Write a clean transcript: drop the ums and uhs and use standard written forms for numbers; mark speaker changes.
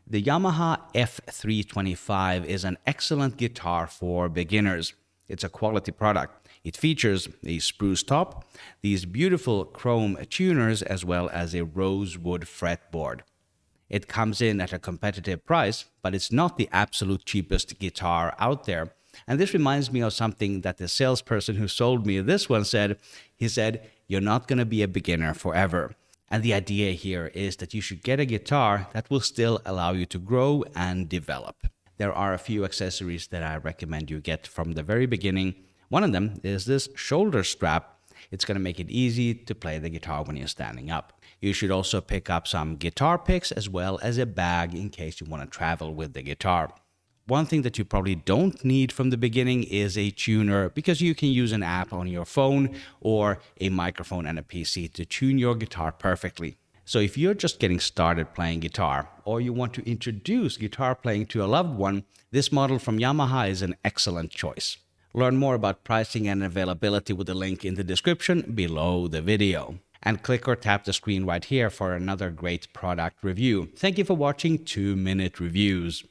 Speaker 1: The Yamaha F325 is an excellent guitar for beginners. It's a quality product. It features a spruce top, these beautiful chrome tuners, as well as a rosewood fretboard. It comes in at a competitive price, but it's not the absolute cheapest guitar out there. And this reminds me of something that the salesperson who sold me this one said. He said, "You're not going to be a beginner forever." And the idea here is that you should get a guitar that will still allow you to grow and develop. There are a few accessories that I recommend you get from the very beginning. One of them is this shoulder strap. It's going to make it easy to play the guitar when you're standing up. You should also pick up some guitar picks as well as a bag in case you want to travel with the guitar. One thing that you probably don't need from the beginning is a tuner, because you can use an app on your phone or a microphone and a PC to tune your guitar perfectly. So if you're just getting started playing guitar, or you want to introduce guitar playing to a loved one, this model from Yamaha is an excellent choice. Learn more about pricing and availability with the link in the description below the video. And click or tap the screen right here for another great product review. Thank you for watching 2-Minute Reviews.